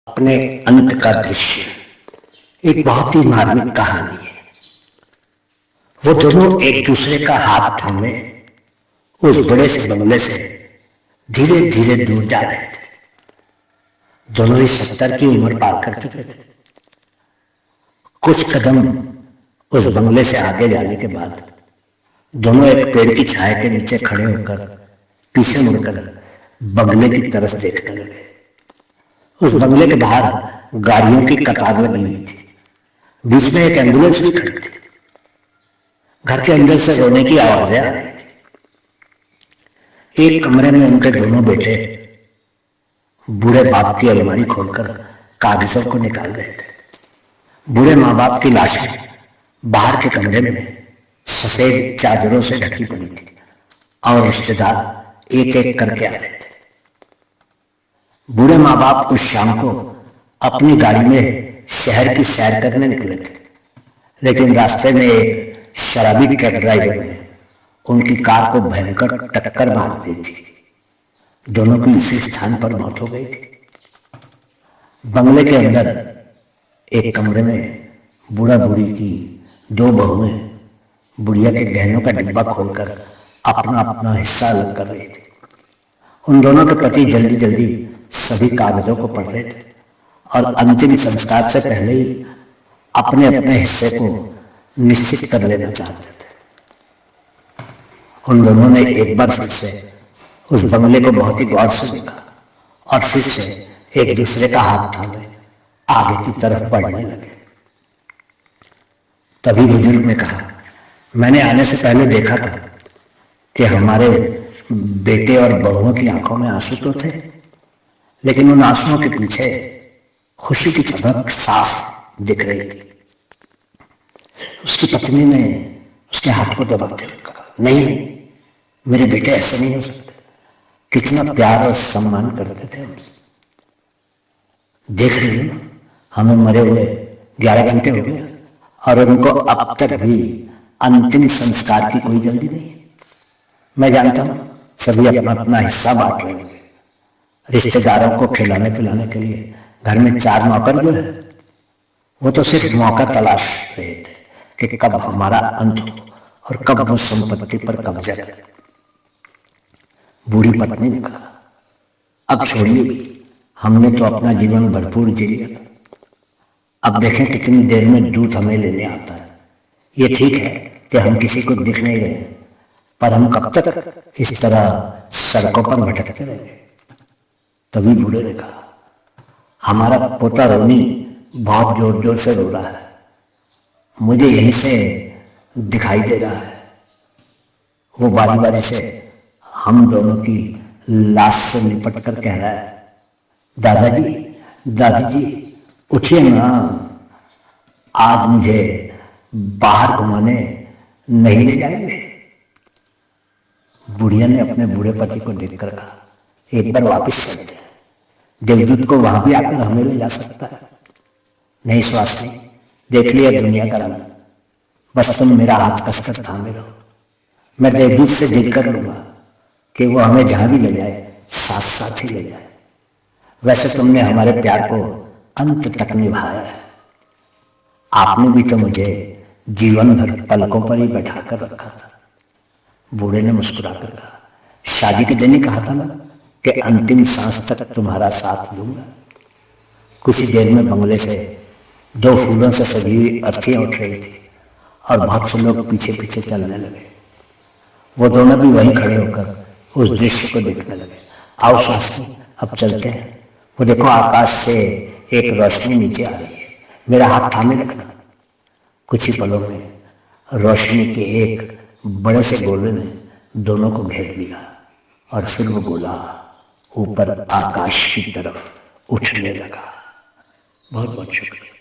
अपने अंत का दृश्य एक बहुत ही मार्मिक कहानी है। वो दोनों एक दूसरे का हाथ थामे उस बड़े से बंगले से धीरे धीरे दूर जा रहे थे। दोनों ही 70 की उम्र पार कर चुके थे। कुछ कदम उस बंगले से आगे जाने के बाद दोनों एक पेड़ की छाया के नीचे खड़े होकर पीछे मुड़कर बंगले की तरफ देखने लगे। उस बंगले के बाहर गाड़ियों की कतार लगी हुई थी। बीच में एक एम्बुलेंस भी खड़ी थी। घर के अंदर से रोने की आवाजें आ रही थी। एक कमरे में उनके दोनों बेटे बूढ़े बाप की अलमारी खोलकर कागजों को निकाल रहे थे। बूढ़े माँ बाप की लाशें बाहर के कमरे में सफेद चादरों से ढकी पड़ी थी और रिश्तेदार एक एक करके आ रहे थे। बूढ़े माँ बाप उस शाम को अपनी गाड़ी में शहर की सैर करने निकले थे, लेकिन रास्ते में एक शराबी ट्रक ड्राइवर ने उनकी कार को भयंकर टक्कर मार दी थी। दोनों की उसी स्थान पर मौत हो गई थी। बंगले के अंदर एक कमरे में बूढ़ा बूढ़ी की दो बहुएं बुढ़िया के गहनों का डिब्बा खोलकर अपना अपना हिस्सा अलग कर रही थी। उन दोनों के पति जल्दी जल्दी सभी कागजों को पढ़ रहे थे और अंतिम संस्कार से पहले ही अपने अपने हिस्से को निश्चित कर लेना चाहते थे। उन दोनों ने एक बार फिर से उस बंगले को बहुत ही गौर से देखा और फिर से एक दूसरे का हाथ थामे आगे की तरफ बढ़ने लगे। तभी बुजुर्ग ने कहा, मैंने आने से पहले देखा था कि हमारे बेटे और बहुओं की आंखों में आंसू तो थे, लेकिन उन आंसुओं के पीछे खुशी की चमक साफ दिख रही थी। उसकी पत्नी ने उसके हाथ को दबाते हुए कहा, नहीं, मेरे बेटे ऐसे नहीं हो सकते। कितना प्यार और सम्मान करते थे हमसे। देख रही हो, हमें मरे हुए 11 घंटे हो गए और उनको अब तक भी अंतिम संस्कार की कोई जल्दी नहीं है। मैं जानता हूं सभी अपना अपना हिस्सा बांट रहे हैं। रिश्तेदारों को खिलाने पिलाने के लिए घर में 4 नौकर जो है वो तो सिर्फ मौका तलाश रहे थे कि कब हमारा अंत हो और कब वो संपत्ति पर कब्जा करें। बूढ़ी पत्नी ने कहा, अब छोड़िए, हमने तो अपना जीवन भरपूर जी लिया था। अब देखें कितनी देर में दूध हमें लेने आता है। ये ठीक है कि हम किसी को दिख नहीं रहे, पर हम कब तक इस तरह सड़कों पर भटकते रहेंगे। तभी बूढ़े ने कहा, हमारा पोता रोनी बहुत जोर जोर से रो रहा है, मुझे यहीं से दिखाई दे रहा है। वो बारी बारी से हम दोनों की लाश से लिपट कर कह रहा है, दादाजी दादी जी उठिए ना, आज मुझे बाहर घुमाने नहीं ले जाएंगे। बुढ़िया ने अपने बूढ़े पति को देखकर कहा, एक बार वापस चलते हैं, देवदूत को वहां भी आकर हमें ले जा सकता है। नहीं स्वास्थ्य, देख लिया दुनिया का रंग, बस तुम मेरा हाथ कसकर थामे रहो। मैं देवदूत से जिद कर लूंगा कि वो हमें जहां भी ले जाए साथ साथ ही ले जाए। वैसे तुमने हमारे प्यार को अंत तक निभाया है। आपने भी तो मुझे जीवन भर पलकों पर ही बैठा कर रखा था। बूढ़े ने मुस्कुराकर कहा, शादी के दिन ही कहा था ना कि अंतिम सांस तक तुम्हारा साथ दूंगा। कुछ ही देर में बंगले से 2 फूलों से सजी हुई अर्थियां उठ रही थी और बहुत से लोग पीछे पीछे चलने लगे। वो दोनों भी वहीं खड़े होकर उस दृश्य को देखने लगे। आओ शास्त्री, अब चलते हैं। वो देखो, आकाश से एक रोशनी नीचे आ रही है, मेरा हाथ थामे रखना। कुछ ही पलों में रोशनी के एक बड़े से गोले ने दोनों को घेर लिया और फिर वो गोला ऊपर आकाश की तरफ उठने लगा। बहुत बहुत शुक्रिया।